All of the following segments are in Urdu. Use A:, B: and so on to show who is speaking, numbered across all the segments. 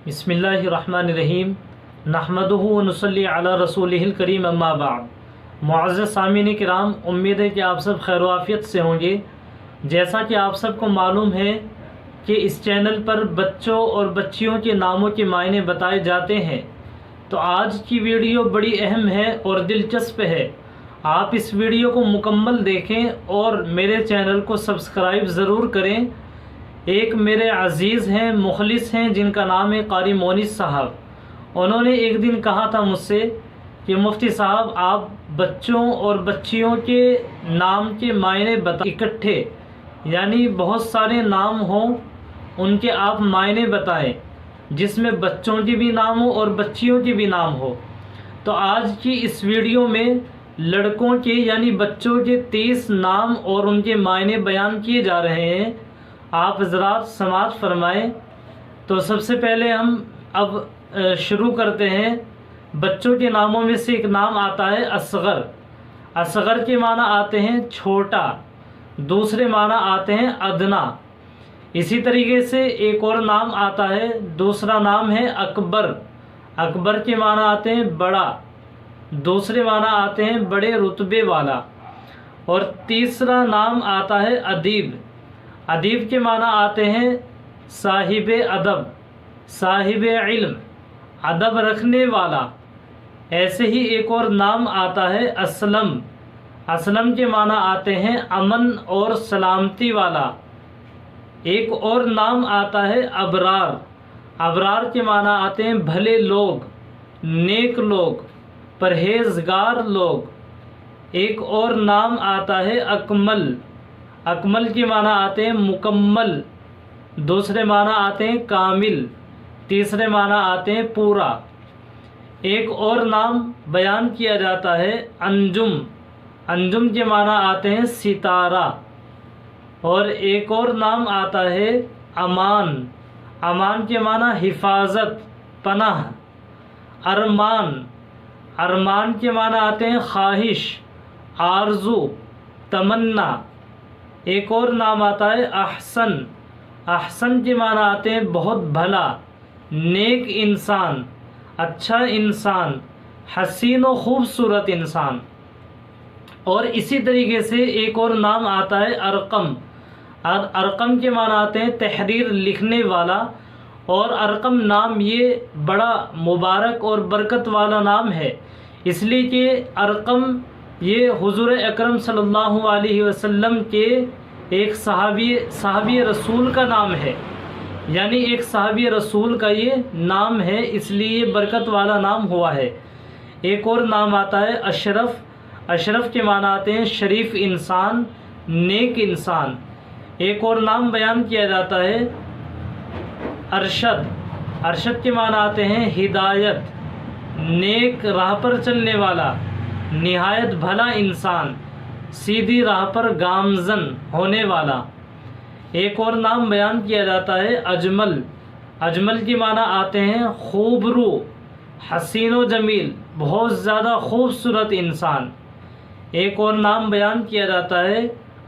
A: بسم اللہ الرحمن الرحیم نحمدہ ونصلی علی رسولہ الکریم اما بعد۔ معزز سامعین کرام، امید ہے کہ آپ سب خیر و عافیت سے ہوں گے۔ جیسا کہ آپ سب کو معلوم ہے کہ اس چینل پر بچوں اور بچیوں کے ناموں کے معنی بتائے جاتے ہیں، تو آج کی ویڈیو بڑی اہم ہے اور دلچسپ ہے۔ آپ اس ویڈیو کو مکمل دیکھیں اور میرے چینل کو سبسکرائب ضرور کریں۔ ایک میرے عزیز ہیں، مخلص ہیں، جن کا نام ہے قاری مونس صاحب۔ انہوں نے ایک دن کہا تھا مجھ سے کہ مفتی صاحب، آپ بچوں اور بچیوں کے نام کے معنی اکٹھے، یعنی بہت سارے نام ہوں، ان کے آپ معنی بتائیں، جس میں بچوں کے بھی نام ہو اور بچیوں کے بھی نام ہو۔ تو آج کی اس ویڈیو میں لڑکوں کے یعنی بچوں کے 30 نام اور ان کے معنی بیان کیے جا رہے ہیں۔ آپ حضرات سماعت فرمائیں۔ تو سب سے پہلے ہم اب شروع کرتے ہیں۔ بچوں کے ناموں میں سے ایک نام آتا ہے اصغر۔ اصغر کے معنی آتے ہیں چھوٹا، دوسرے معنی آتے ہیں ادنا۔ اسی طریقے سے ایک اور نام آتا ہے، دوسرا نام ہے اکبر۔ اکبر کے معنی آتے ہیں بڑا، دوسرے معنی آتے ہیں بڑے رتبے والا۔ اور تیسرا نام آتا ہے ادیب۔ ادیب کے معنی آتے ہیں صاحب ادب، صاحب علم، ادب رکھنے والا۔ ایسے ہی ایک اور نام آتا ہے اسلم۔ اسلم کے معنی آتے ہیں امن اور سلامتی والا۔ ایک اور نام آتا ہے ابرار۔ ابرار کے معنی آتے ہیں بھلے لوگ، نیک لوگ، پرہیزگار لوگ۔ ایک اور نام آتا ہے اکمل۔ اکمل کے معنی آتے ہیں مکمل، دوسرے معنی آتے ہیں کامل، تیسرے معنی آتے ہیں پورا۔ ایک اور نام بیان کیا جاتا ہے انجم۔ انجم کے معنی آتے ہیں ستارہ۔ اور ایک اور نام آتا ہے امان۔ امان کے معنی حفاظت، پناہ۔ ارمان۔ ارمان کے معنی آتے ہیں خواہش، آرزو، تمنا۔ ایک اور نام آتا ہے احسن۔ احسن کے معنی آتے ہیں بہت بھلا، نیک انسان، اچھا انسان، حسین و خوبصورت انسان۔ اور اسی طریقے سے ایک اور نام آتا ہے ارقم۔ ارقم کے معنی آتے ہیں تحریر لکھنے والا۔ اور ارقم نام یہ بڑا مبارک اور برکت والا نام ہے، اس لیے کہ ارقم یہ حضور اکرم صلی اللہ علیہ وسلم کے ایک صحابی رسول کا نام ہے، یعنی ایک صحابی رسول کا یہ نام ہے، اس لیے یہ برکت والا نام ہوا ہے۔ ایک اور نام آتا ہے اشرف۔ اشرف کے معنی آتے ہیں شریف انسان، نیک انسان۔ ایک اور نام بیان کیا جاتا ہے ارشد۔ ارشد کے معنی آتے ہیں ہدایت، نیک راہ پر چلنے والا، نہایت بھلا انسان، سیدھی راہ پر گامزن ہونے والا۔ ایک اور نام بیان کیا جاتا ہے اجمل۔ اجمل کی معنی آتے ہیں خوبرو، حسین و جمیل، بہت زیادہ خوبصورت انسان۔ ایک اور نام بیان کیا جاتا ہے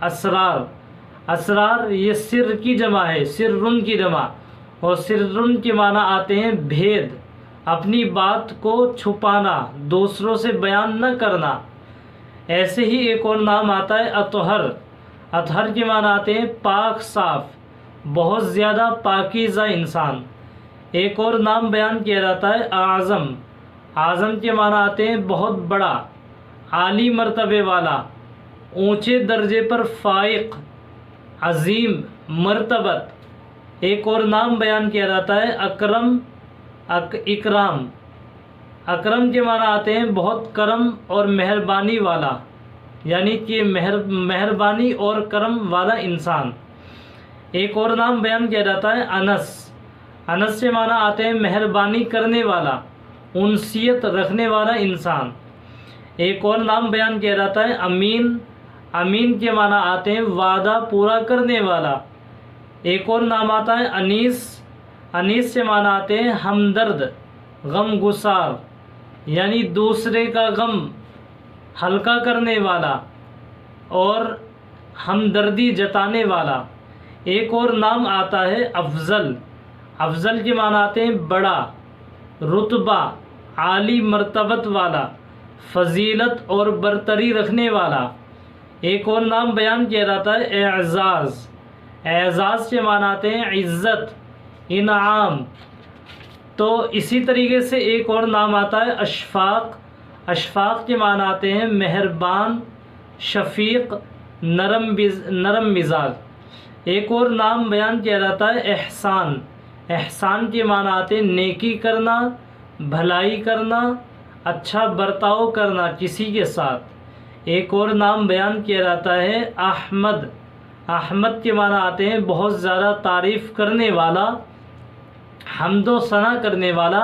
A: اسرار۔ اسرار یہ سر کی جمع ہے، سرن کی جمع، اور سرن کے معنی آتے ہیں بھید، اپنی بات کو چھپانا، دوسروں سے بیان نہ کرنا۔ ایسے ہی ایک اور نام آتا ہے اطہر۔ اطہر کے معنی آتے ہیں پاک صاف، بہت زیادہ پاکیزہ انسان۔ ایک اور نام بیان کیا جاتا ہے اعظم۔ اعظم کے معنی آتے ہیں بہت بڑا، عالی مرتبے والا، اونچے درجے پر فائق، عظیم مرتبت۔ ایک اور نام بیان کیا جاتا ہے اکرم، اکرام۔ اکرم کے معنی آتے ہیں بہت کرم اور مہربانی والا، یعنی کہ مہربانی اور کرم والا انسان۔ ایک اور نام بیان کیا جاتا ہے انس۔ انس سے معنی آتے ہیں مہربانی کرنے والا، انسیت رکھنے والا انسان۔ ایک اور نام بیان کیا جاتا ہے امین۔ امین کے معنی آتے ہیں وعدہ پورا کرنے والا۔ ایک اور نام آتا ہے انیس۔ انیس سے معنی آتے ہیں ہمدرد، غم گسار، یعنی دوسرے کا غم ہلکا کرنے والا اور ہمدردی جتانے والا۔ ایک اور نام آتا ہے افضل۔ افضل کے معنی آتے ہیں بڑا، رتبہ، عالی مرتبت والا، فضیلت اور برتری رکھنے والا۔ ایک اور نام بیان کیا جاتا ہے اعزاز۔ اعزاز کے معنی آتے ہیں عزت، انعام۔ تو اسی طریقے سے ایک اور نام آتا ہے اشفاق۔ اشفاق کے معنی آتے ہیں مہربان، شفیق، نرم مزاج۔ ایک اور نام بیان کیا جاتا ہے احسان۔ احسان کے معنی آتے ہیں نیکی کرنا، بھلائی کرنا، اچھا برتاؤ کرنا کسی کے ساتھ۔ ایک اور نام بیان کیا جاتا ہے احمد۔ احمد کے معنی آتے ہیں بہت زیادہ تعریف کرنے والا، حمد و ثنا کرنے والا،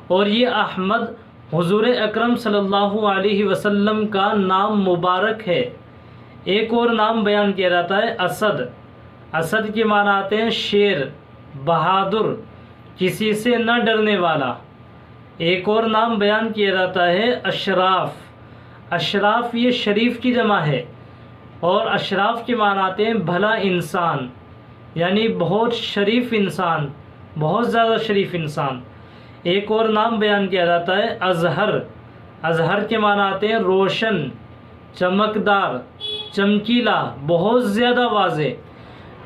A: اور یہ احمد حضور اکرم صلی اللہ علیہ وسلم کا نام مبارک ہے۔ ایک اور نام بیان کیا جاتا ہے اسد۔ اسد کے معنی آتے ہیں شیر، بہادر، کسی سے نہ ڈرنے والا۔ ایک اور نام بیان کیا جاتا ہے اشراف۔ اشراف یہ شریف کی جمع ہے، اور اشراف کے معنی آتے ہیں بھلا انسان، یعنی بہت شریف انسان، بہت زیادہ شریف انسان۔ ایک اور نام بیان کیا جاتا ہے اظہر۔ اظہر کے معنی آتے ہیں روشن، چمکدار، چمکیلا، بہت زیادہ واضح۔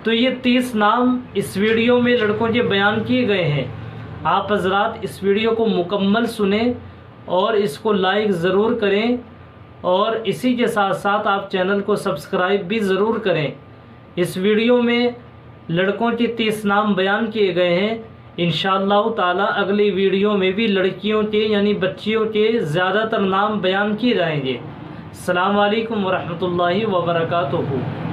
A: تو یہ 30 نام اس ویڈیو میں لڑکوں کے بیان کیے گئے ہیں۔ آپ حضرات اس ویڈیو کو مکمل سنیں اور اس کو لائک ضرور کریں، اور اسی کے ساتھ ساتھ آپ چینل کو سبسکرائب بھی ضرور کریں۔ اس ویڈیو میں لڑکوں کے 30 نام بیان کیے گئے ہیں۔ انشاءاللہ تعالی اگلی ویڈیو میں بھی لڑکیوں کے یعنی بچیوں کے زیادہ تر نام بیان کیے جائیں گے۔ السلام علیکم ورحمۃ اللہ وبرکاتہ۔